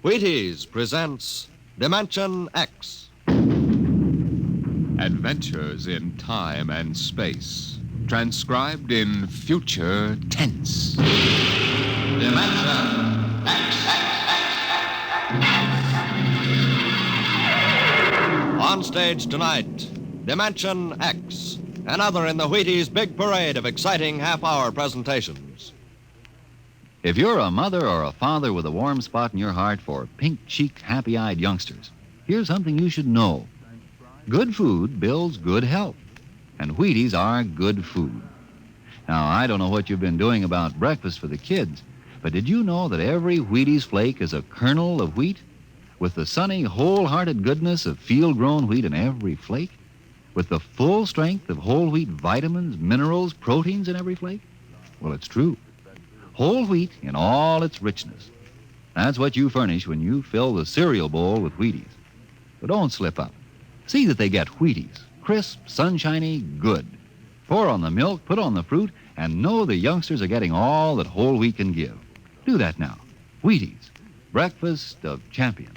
Wheaties presents Dimension X. Adventures in time and space, transcribed in future tense. Dimension X. On stage tonight, Dimension X, another in the Wheaties' big parade of exciting half-hour presentations. If you're a mother or a father with a warm spot in your heart for pink-cheeked, happy-eyed youngsters, here's something you should know. Good food builds good health, and Wheaties are good food. Now, I don't know what you've been doing about breakfast for the kids, but did you know that every Wheaties flake is a kernel of wheat? With the sunny, wholehearted goodness of field-grown wheat in every flake? With the full strength of whole wheat vitamins, minerals, proteins in every flake? Well, it's true. Whole wheat in all its richness. That's what you furnish when you fill the cereal bowl with Wheaties. But don't slip up. See that they get Wheaties. Crisp, sunshiny, good. Pour on the milk, put on the fruit, and know the youngsters are getting all that whole wheat can give. Do that now. Wheaties. Breakfast of champions.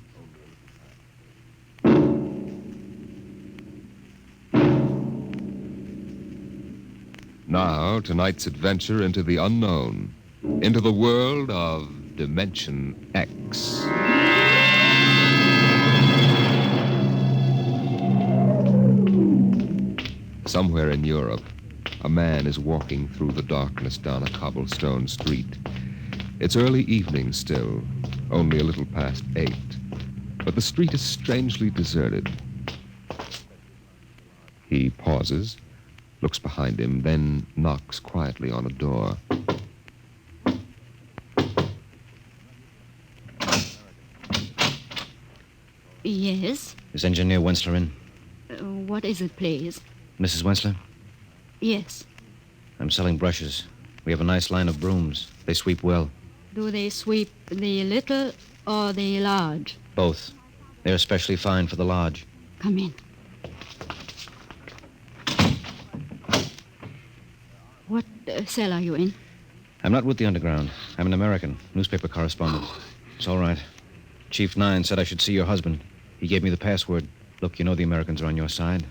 Now, tonight's adventure into the unknown, into the world of Dimension X. Somewhere in Europe, a man is walking through the darkness down a cobblestone street. It's early evening still, only a little past 8, but the street is strangely deserted. He pauses, looks behind him, then knocks quietly on a door. Yes? Is Engineer Wensler in? What is it, please? Mrs. Wensler? Yes. I'm selling brushes. We have a nice line of brooms. They sweep well. Do they sweep the little or the large? Both. They're especially fine for the large. Come in. What cell are you in? I'm not with the Underground. I'm an American, newspaper correspondent. It's all right. Chief 9 said I should see your husband. He gave me the password. Look, you know the Americans are on your side.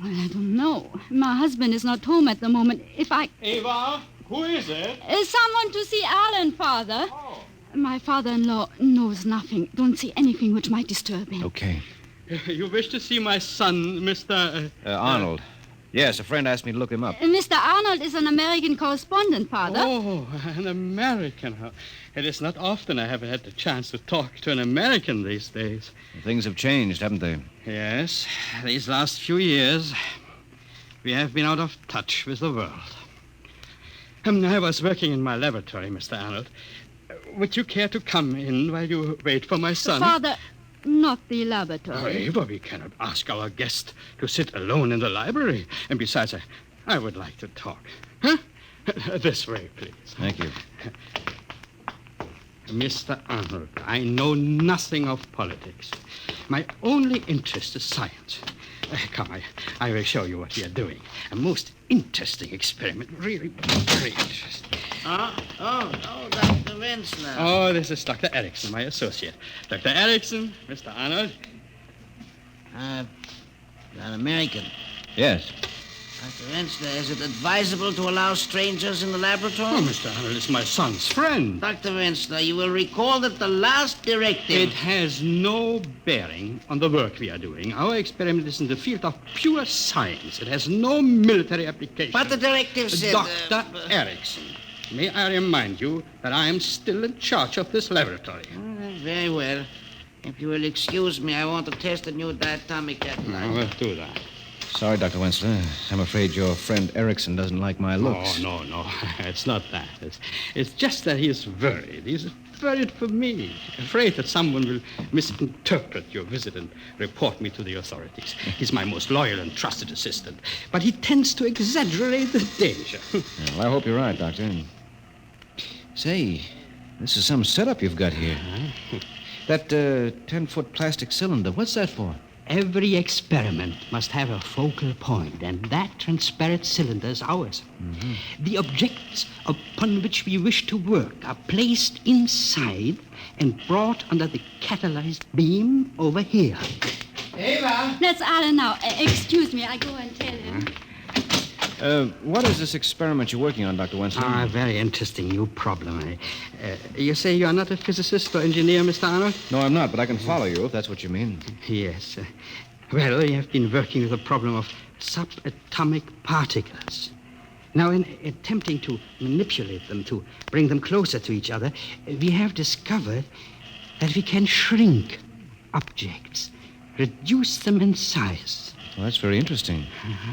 Well, I don't know. My husband is not home at the moment. If I... Eva, who is it? Someone to see Alan, Father. Oh. My father-in-law knows nothing. Don't see anything which might disturb him. Okay. You wish to see my son, Mr. Arnold. Yes, a friend asked me to look him up. Mr. Arnold is an American correspondent, Father. Oh, an American. It is not often I have had the chance to talk to an American these days. Things have changed, haven't they? Yes, these last few years, we have been out of touch with the world. I was working in my laboratory, Mr. Arnold. Would you care to come in while you wait for my son? Father, not the laboratory. Eva, we cannot ask our guest to sit alone in the library. And besides, I would like to talk. Huh? This way, please. Thank you. Mr. Arnold, I know nothing of politics. My only interest is science. Come, I will show you what we are doing. A most interesting experiment. Really very interesting. Dr. Wensler. Oh, this is Dr. Erickson, my associate. Dr. Erickson, Mr. Arnold. An American. Yes. Dr. Wensler, is it advisable to allow strangers in the laboratory? Oh, Mr. Arnold is my son's friend. Dr. Wensler, you will recall that the last directive... It has no bearing on the work we are doing. Our experiment is in the field of pure science. It has no military application. But the directive said... Dr. Erickson, may I remind you that I am still in charge of this laboratory. Very well. If you will excuse me, I want to test a new diatomic catalyzer. We'll do that. Sorry, Dr. Wensler. I'm afraid your friend Erickson doesn't like my looks. Oh, no. It's not that. It's just that he's worried. He's worried for me. Afraid that someone will misinterpret your visit and report me to the authorities. He's my most loyal and trusted assistant. But he tends to exaggerate the danger. Well, I hope you're right, Doctor. Say, this is some setup you've got here. That 10-foot plastic cylinder, what's that for? Every experiment must have a focal point, and that transparent cylinder is ours. Mm-hmm. The objects upon which we wish to work are placed inside and brought under the catalyzed beam over here. Eva! That's Alan now. Excuse me, I go and tell him. What is this experiment you're working on, Dr. Wenzel? A very interesting new problem. You say you're not a physicist or engineer, Mr. Arnold? No, I'm not, but I can follow you, if that's what you mean. Yes. Well, we have been working with the problem of subatomic particles. Now, in attempting to manipulate them, to bring them closer to each other, we have discovered that we can shrink objects, reduce them in size. Well, that's very interesting.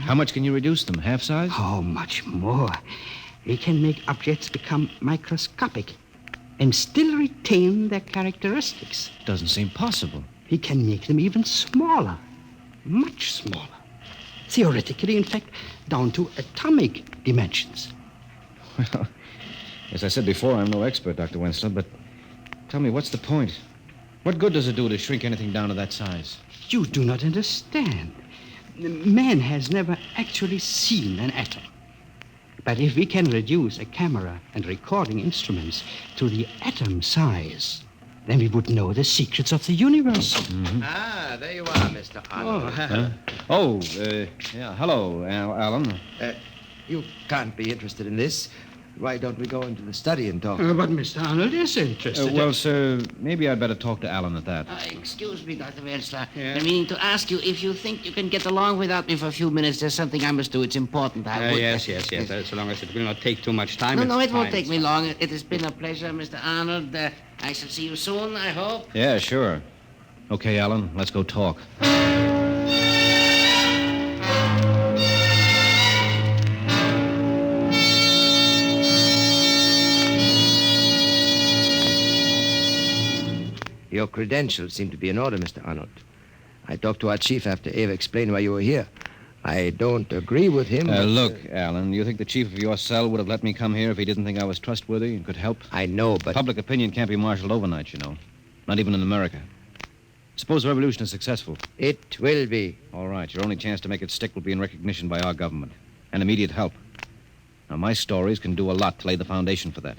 How much can you reduce them? Half size? Oh, much more. We can make objects become microscopic and still retain their characteristics. Doesn't seem possible. We can make them even smaller, much smaller. Theoretically, in fact, down to atomic dimensions. Well, as I said before, I'm no expert, Dr. Wenzel, but tell me, what's the point? What good does it do to shrink anything down to that size? You do not understand. Man has never actually seen an atom. But if we can reduce a camera and recording instruments to the atom size, then we would know the secrets of the universe. Mm-hmm. Ah, there you are, Mr. Arnold. Hello, Alan. You can't be interested in this. Why don't we go into the study and talk? But Mr. Arnold is interested. Well, sir, maybe I'd better talk to Alan at that. Excuse me, Dr. Wensler. Yeah? I'm meaning to ask you if you think you can get along without me for a few minutes. There's something I must do. It's important. Yes. So long as it will not take too much time. No, it won't fine. take me long. It has been a pleasure, Mr. Arnold. I shall see you soon, I hope. Yeah, sure. Okay, Alan, let's go talk. Your credentials seem to be in order, Mr. Arnold. I talked to our chief after Ava explained why you were here. I don't agree with him. Look, Alan, you think the chief of your cell would have let me come here if he didn't think I was trustworthy and could help? I know, but... Public opinion can't be marshaled overnight, you know. Not even in America. Suppose the revolution is successful. It will be. All right, your only chance to make it stick will be in recognition by our government and immediate help. Now, my stories can do a lot to lay the foundation for that.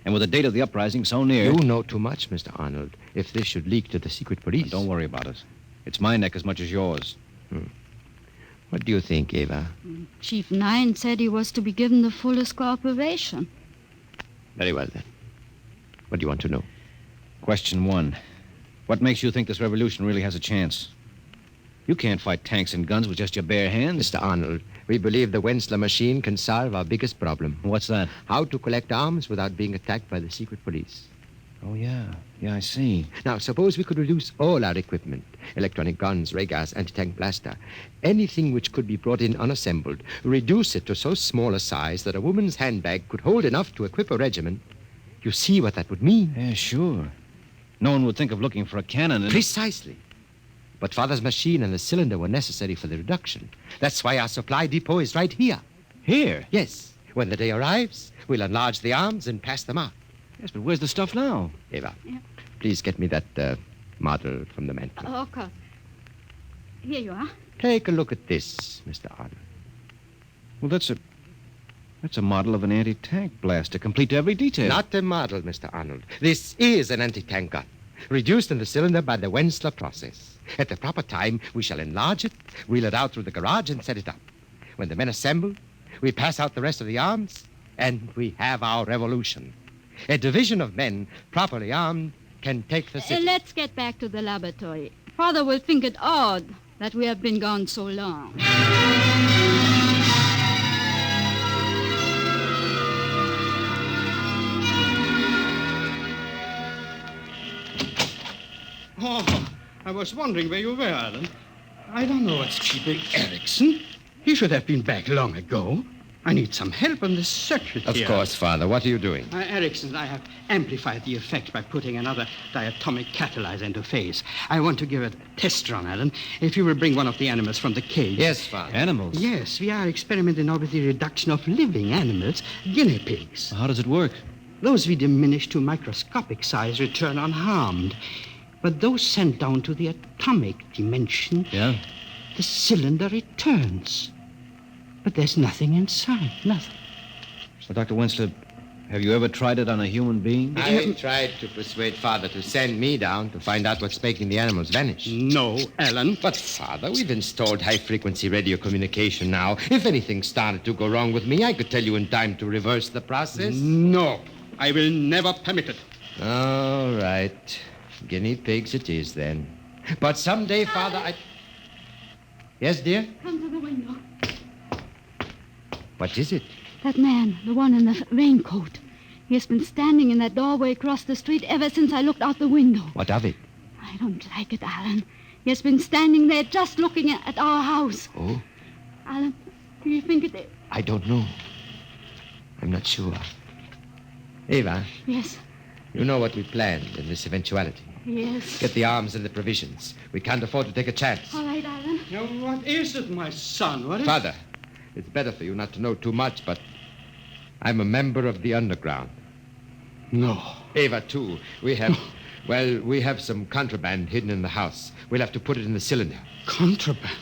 And with the date of the uprising so near... You know too much, Mr. Arnold. If this should leak to the secret police... Don't worry about it. It's my neck as much as yours. What do you think, Ava? Chief Nine said he was to be given the fullest cooperation. Very well, then. What do you want to know? Question 1. What makes you think this revolution really has a chance? You can't fight tanks and guns with just your bare hands. Mr. Arnold, we believe the Wensler machine can solve our biggest problem. What's that? How to collect arms without being attacked by the secret police. Oh, yeah. Yeah, I see. Now, suppose we could reduce all our equipment, electronic guns, ray gas, anti-tank blaster, anything which could be brought in unassembled, reduce it to so small a size that a woman's handbag could hold enough to equip a regiment. You see what that would mean? Yeah, sure. No one would think of looking for a cannon and... Precisely. But Father's machine and the cylinder were necessary for the reduction. That's why our supply depot is right here. Here? Yes. When the day arrives, we'll enlarge the arms and pass them out. Yes, but where's the stuff now? Eva, Yeah. please get me that model from the mantel. Oh, of course. Here you are. Take a look at this, Mr. Arnold. Well, that's a model of an anti-tank blaster, complete to every detail. Not a model, Mr. Arnold. This is an anti-tank gun, reduced in the cylinder by the Wensler process. At the proper time, we shall enlarge it, wheel it out through the garage, and set it up. When the men assemble, we pass out the rest of the arms, and we have our revolution. A division of men, properly armed, can take the city. Let's get back to the laboratory. Father will think it odd that we have been gone so long. Oh, I was wondering where you were, Alan. I don't know what's keeping Erickson. He should have been back long ago. I need some help on this circuit Of here. course, Father. What are you doing? Erickson, I have amplified the effect by putting another diatomic catalyzer into phase. I want to give it a test run, Alan. If you will bring one of the animals from the cage. Yes, Father. Animals? Yes, we are experimenting now with the reduction of living animals, guinea pigs. How does it work? Those we diminish to microscopic size return unharmed. But those sent down to the atomic dimension, Yeah? the cylinder returns. But there's nothing inside, nothing. So, Dr. Winslow, have you ever tried it on a human being? I tried to persuade Father to send me down to find out what's making the animals vanish. No, Alan. But, Father, we've installed high-frequency radio communication now. If anything started to go wrong with me, I could tell you in time to reverse the process. No, I will never permit it. All right. Guinea pigs it is, then. But someday, Father, I... Yes, dear? Come to the window. What is it? That man, the one in the raincoat. He has been standing in that doorway across the street ever since I looked out the window. What of it? I don't like it, Alan. He has been standing there just looking at our house. Oh? Alan, do you think it... I don't know. I'm not sure. Ava, Yes, you know what we planned in this eventuality. yes. Get the arms and the provisions. We can't afford to take a chance. All right, Alan. Now, what is it, my son? What is Father, it's better for you not to know too much, but I'm a member of the underground. No. Ava, too. We have some contraband hidden in the house. We'll have to put it in the cylinder. Contraband?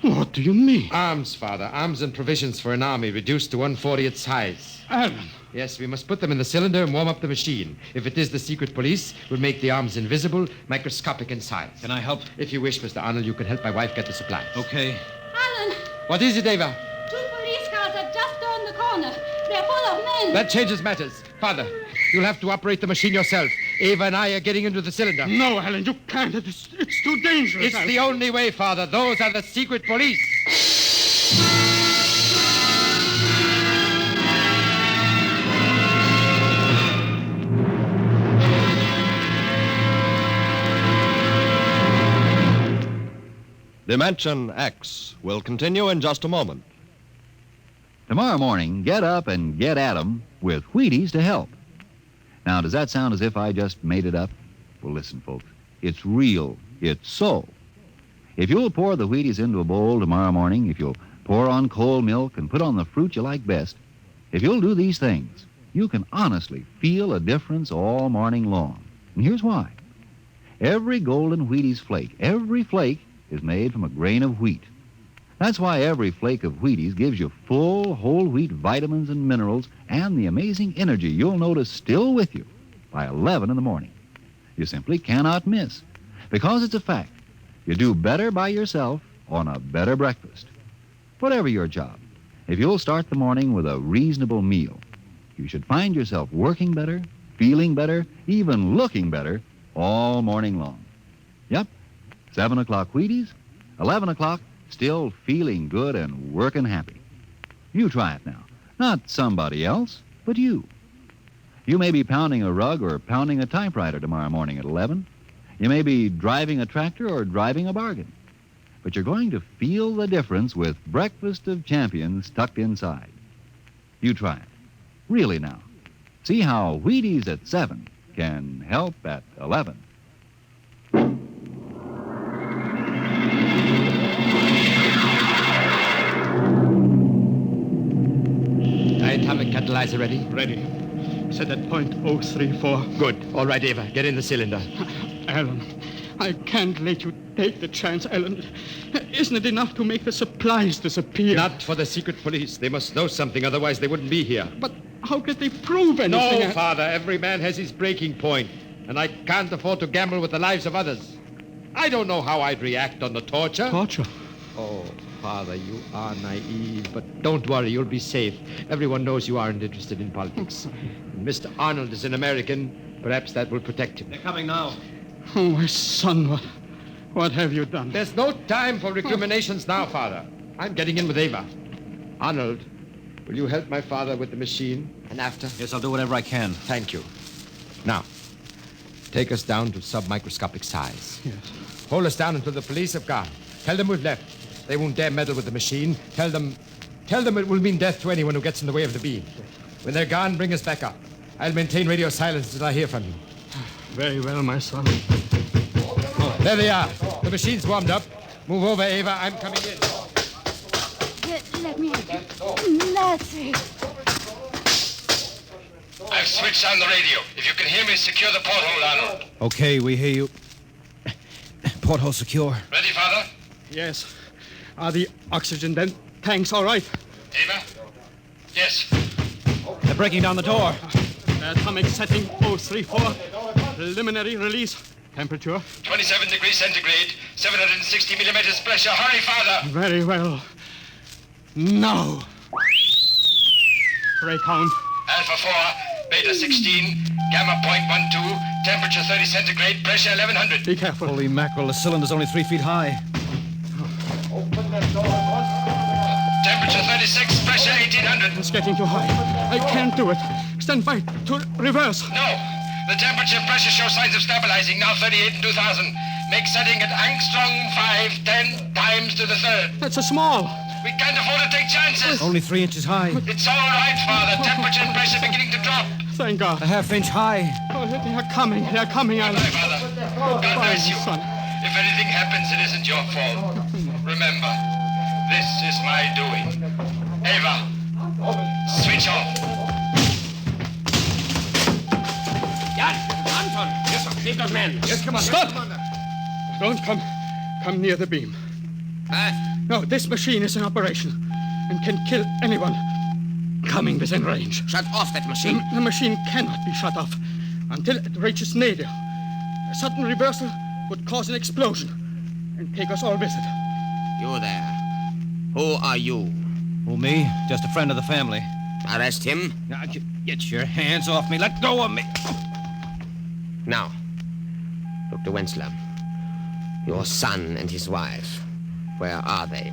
What do you mean? Arms, Father. Arms and provisions for an army reduced to 1/40th size. Alan. Yes, we must put them in the cylinder and warm up the machine. If it is the secret police, we'll make the arms invisible, microscopic in size. Can I help? If you wish, Mr. Arnold, you can help my wife get the supplies. Okay. Alan, What is it, Ava? 2 police cars have just turned the corner. They're full of men. That changes matters. Father, you'll have to operate the machine yourself. Ava and I are getting into the cylinder. No, Alan, you can't. It's too dangerous. It's Alan. the only way, Father. Those are the secret police. Dimension X will continue in just a moment. Tomorrow morning, get up and get at 'em with Wheaties to help. Now, does that sound as if I just made it up? Well, listen, folks. It's real. It's so. If you'll pour the Wheaties into a bowl tomorrow morning, if you'll pour on cold milk and put on the fruit you like best, if you'll do these things, you can honestly feel a difference all morning long. And here's why. Every golden Wheaties flake, every flake is made from a grain of wheat. That's why every flake of Wheaties gives you full whole wheat vitamins and minerals and the amazing energy you'll notice still with you by 11 in the morning. You simply cannot miss, because it's a fact. You do better by yourself on a better breakfast. Whatever your job, if you'll start the morning with a reasonable meal, you should find yourself working better, feeling better, even looking better all morning long. Yep. 7 o'clock Wheaties, 11 o'clock, still feeling good and working happy. You try it now. Not somebody else, but you. You may be pounding a rug or pounding a typewriter tomorrow morning at 11. You may be driving a tractor or driving a bargain. But you're going to feel the difference with Breakfast of Champions tucked inside. You try it. Really now. See how Wheaties at 7 can help at 11. Atomic catalyzer ready? Ready. Set at point 034. Good. All right, Ava. Get in the cylinder. Alan, I can't let you take the chance, Alan. Isn't it enough to make the supplies disappear? Not for the secret police. They must know something, otherwise they wouldn't be here. But how could they prove anything? No, Father. Every man has his breaking point, and I can't afford to gamble with the lives of others. I don't know how I'd react on the torture. Torture? Oh, Father, you are naive, but don't worry, you'll be safe. Everyone knows you aren't interested in politics. And Mr. Arnold is an American. Perhaps that will protect him. They're coming now. Oh, my son, what have you done? There's no time for recriminations now, Father. I'm getting in with Ava. Arnold, will you help my father with the machine? And after? Yes, I'll do whatever I can. Thank you. Now, take us down to submicroscopic size. Yes. Hold us down until the police have gone. Tell them we've left. They won't dare meddle with the machine. Tell them it will mean death to anyone who gets in the way of the beam. When they're gone, bring us back up. I'll maintain radio silence until I hear from you. Very well, my son. There they are. The machine's warmed up. Move over, Ava. I'm coming in. Let me have it. That's it. I've switched on the radio. If you can hear me, secure the porthole, Arnold. Okay, we hear you. porthole secure? Ready, Father? Yes. Are the oxygen tanks all right? Ava? Yes. They're breaking down the door. Atomic setting 034. Preliminary release. Temperature? 27 degrees centigrade, 760 millimeters pressure. Hurry, Father! Very well. Now. Ray count. Alpha 4, Beta 16, Gamma 0.12, temperature 30 centigrade, pressure 1100. Be careful. Holy mackerel, the cylinder's only 3 feet high. Temperature 36, pressure 1800. It's getting too high. I can't do it. Stand by to reverse. No. The temperature and pressure show signs of stabilizing. Now 38 and 2000. Make setting at angstrom 5, 10 times to the third. That's a small. We can't afford to take chances. Only 3 inches high. It's all right, Father. Temperature and pressure beginning to drop. Thank God. A half-inch high. Oh, they're coming. They're coming. Bye, Father. God bless you. Son. If anything happens, it isn't your fault. Remember, this is my doing. Ava, switch off. Jan, Anton. Yes, sir. Save those men. Yes, Commander. Stop! Don't come near the beam. No, this machine is in operation and can kill anyone coming within range. Shut off that machine. The machine cannot be shut off until it reaches nadir. A sudden reversal would cause an explosion and take us all with it. You there. Who are you? Who, me? Just a friend of the family. Arrest him. Now, get your hands off me. Let go of me. Now, Dr. Wensler, your son and his wife, where are they?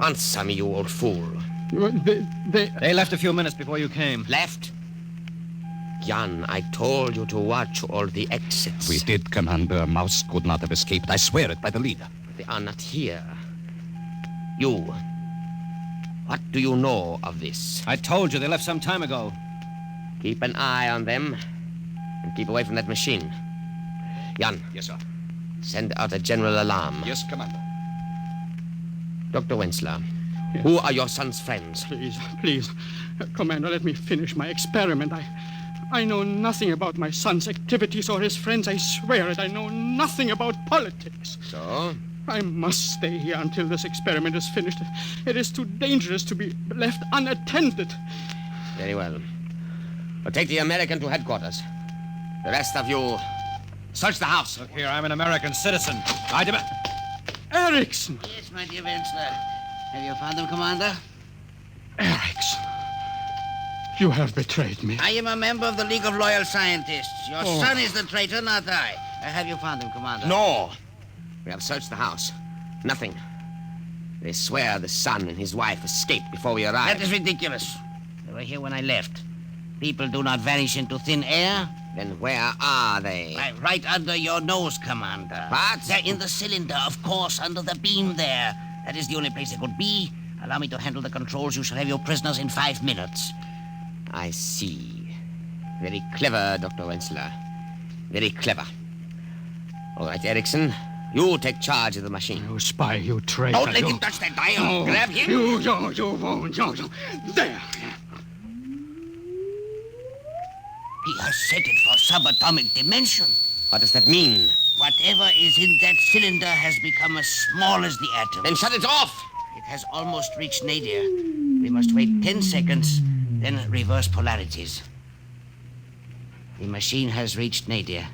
Answer me, you old fool. They left a few minutes before you came. Left? Jan, I told you to watch all the exits. We did, Commander. Mouse could not have escaped. I swear it by the leader. They are not here. You. What do you know of this? I told you they left some time ago. Keep an eye on them and keep away from that machine. Jan. Yes, sir. Send out a general alarm. Yes, Commander. Dr. Wensler, who are your son's friends? Please, Commander, let me finish my experiment. I know nothing about my son's activities or his friends. I swear it. I know nothing about politics. So? I must stay here until this experiment is finished. It is too dangerous to be left unattended. Very well. We'll take the American to headquarters. The rest of you, search the house. Look here, I'm an American citizen. I demand... Erickson! Yes, my dear Wensler. Have you found him, Commander? Erickson. You have betrayed me. I am a member of the League of Loyal Scientists. Your son is the traitor, not I. Have you found him, Commander? No. We have searched the house. Nothing. They swear the son and his wife escaped before we arrived. That is ridiculous. They were here when I left. People do not vanish into thin air. Then where are they? Right under your nose, Commander. What? They're in the cylinder, of course, under the beam there. That is the only place they could be. Allow me to handle the controls. You shall have your prisoners in 5 minutes. I see. Very clever, Dr. Wensler. Very clever. All right, Erickson, you take charge of the machine. You spy, you traitor. Don't let him touch that dial. No. Grab him. You won't. There. He has set it for subatomic dimension. What does that mean? Whatever is in that cylinder has become as small as the atom. Then shut it off. It has almost reached nadir. We must wait 10 seconds, then reverse polarities. The machine has reached nadir.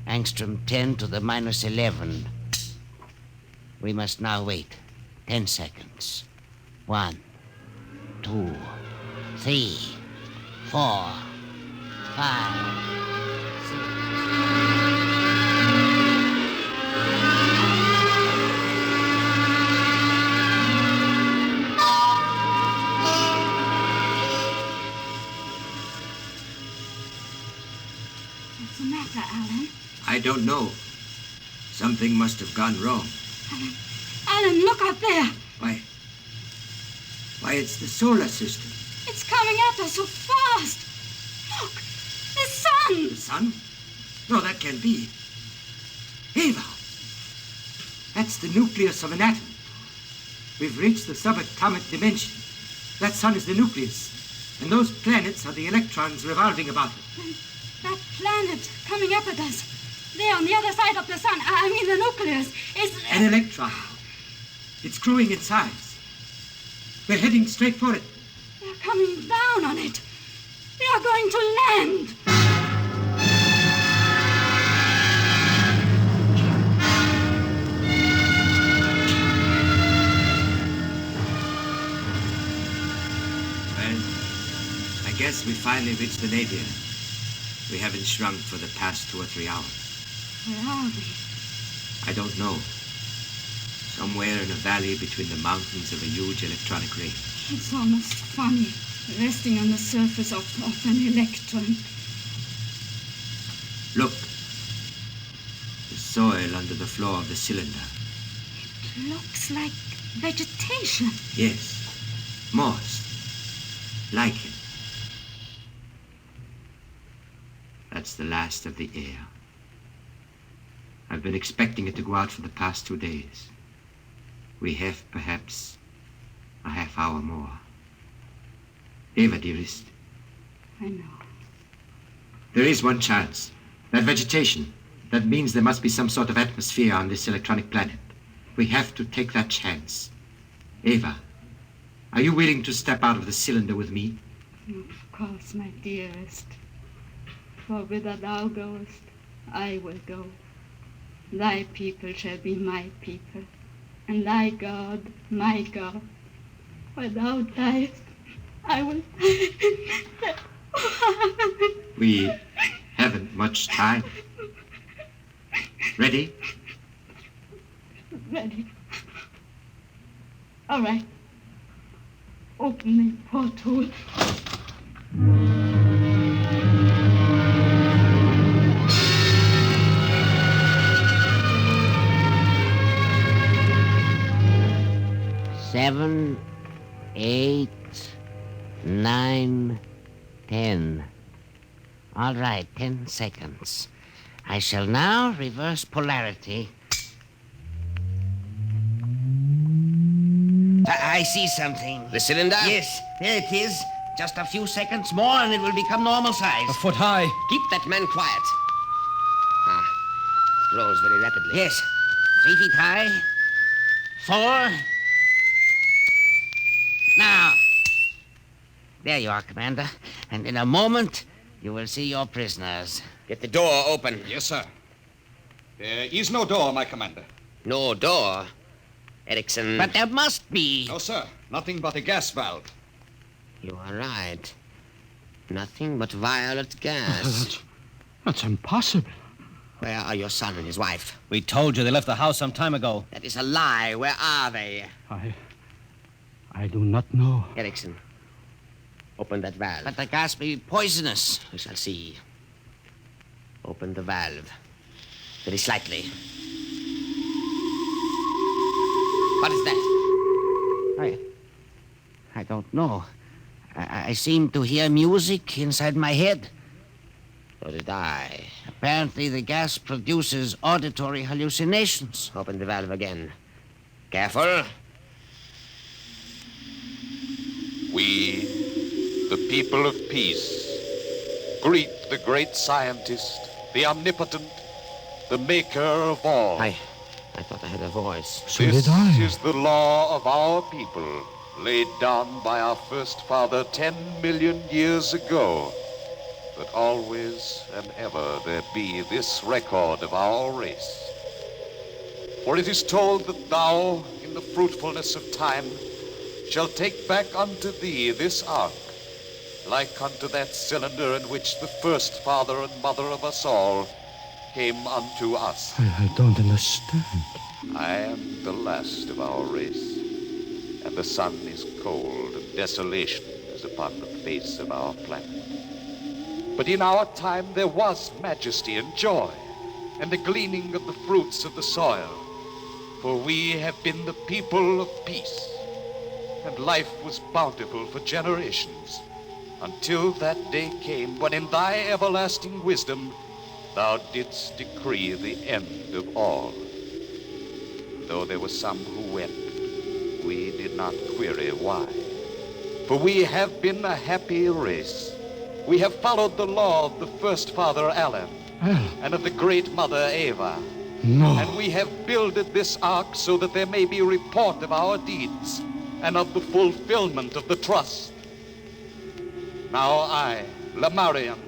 Angstrom 10 to the minus 11. We must now wait 10 seconds. 1, 2, 3, 4, 5, 6. What's the matter, Alan? I don't know. Something must have gone wrong. Alan, look up there. Why, it's the solar system. It's coming at us so fast. Look, the sun. The sun? No, that can't be. Ava! That's the nucleus of an atom. We've reached the subatomic dimension. That sun is the nucleus. And those planets are the electrons revolving about it. That planet coming up at us. There, on the other side of the sun. I mean the nucleus. It's... An electron. It's growing in size. We're heading straight for it. They're coming down on it. They are going to land. Well, I guess we finally reached the nadir. We haven't shrunk for the past 2 or 3 hours. Where are we? I don't know. Somewhere in a valley between the mountains of a huge electronic ray. It's almost funny, resting on the surface of an electron. Look. The soil under the floor of the cylinder. It looks like vegetation. Yes. Moss. Lichen. That's the last of the air. I've been expecting it to go out for the past 2 days. We have perhaps a half hour more. Eva, dearest. I know. There is one chance. That vegetation. That means there must be some sort of atmosphere on this electronic planet. We have to take that chance. Eva, are you willing to step out of the cylinder with me? Of course, my dearest. For whither thou goest, I will go. Thy people shall be my people, and thy God, my God. Where thou diest, I will... We haven't much time. Ready? Ready. All right. Open the porthole. Seven, 8, 9, 10. All right, 10 seconds. I shall now reverse polarity. I see something. The cylinder? Yes, there it is. Just a few seconds more and it will become normal size. A foot high. Keep that man quiet. It grows very rapidly. Yes, 3 feet high. 4. Now. There you are, Commander. And in a moment, you will see your prisoners. Get the door open. Yes, sir. There is no door, my commander. No door? Erickson. But there must be. No, sir. Nothing but a gas valve. You are right. Nothing but violet gas. That's impossible. Where are your son and his wife? We told you they left the house some time ago. That is a lie. Where are they? I do not know. Erickson, open that valve. But the gas may be poisonous. We shall see. Open the valve. Very slightly. What is that? I don't know. I seem to hear music inside my head. So did I. Apparently the gas produces auditory hallucinations. Open the valve again. Careful. We, the people of peace, greet the great scientist, the omnipotent, the maker of all. I thought I heard a voice. So This did I. is the law of our people, laid down by our first father 10 million years ago. That always and ever there be this record of our race. For it is told that thou, in the fruitfulness of time, shalt take back unto thee this ark, like unto that cylinder in which the first father and mother of us all came unto us. I don't understand. I am the last of our race, and the sun is cold, and desolation is upon the face of our planet. But in our time there was majesty and joy, and the gleaning of the fruits of the soil, for we have been the people of peace, and life was bountiful for generations, until that day came when in thy everlasting wisdom thou didst decree the end of all. Though there were some who wept, we did not query why. For we have been a happy race. We have followed the law of the first father Alan, and of the great mother Eva. No. And we have builded this ark so that there may be report of our deeds and of the fulfillment of the trust. Now I, Lamarian,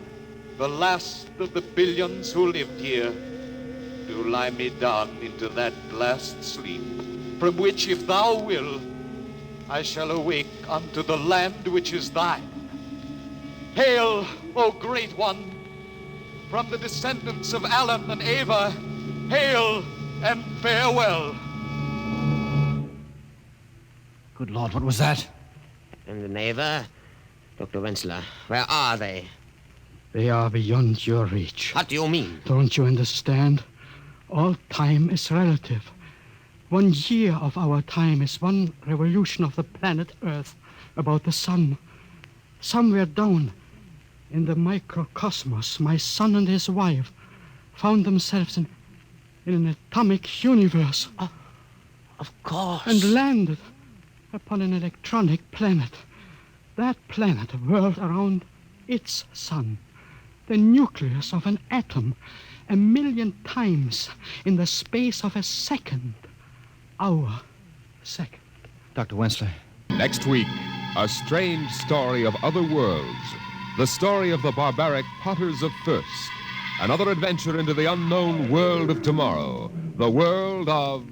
the last of the billions who lived here, do lie me down into that last sleep, from which, if thou will, I shall awake unto the land which is thine. Hail, O great one, from the descendants of Alan and Eva, hail and farewell. Good Lord, what was that? And the Eva, Dr. Wenzler, where are they? They are beyond your reach. What do you mean? Don't you understand? All time is relative. 1 year of our time is one revolution of the planet Earth about the sun. Somewhere down in the microcosmos, my son and his wife found themselves in an atomic universe. Of course. And landed upon an electronic planet. That planet whirled around its sun, the nucleus of an atom, 1,000,000 times in the space of a second. Our second. Dr. Wenzler. Next week, a strange story of other worlds. The story of the barbaric potters of Thirst. Another adventure into the unknown world of tomorrow. The world of...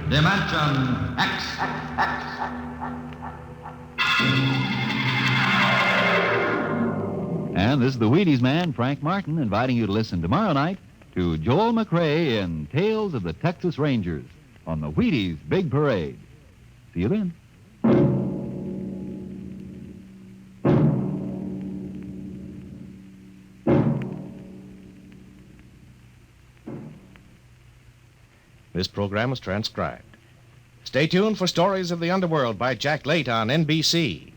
Dimension X. And this is the Wheaties man, Frank Martin, inviting you to listen tomorrow night to Joel McRae in Tales of the Texas Rangers on the Wheaties Big Parade. See you then. This program was transcribed. Stay tuned for Stories of the Underworld by Jack Late on NBC.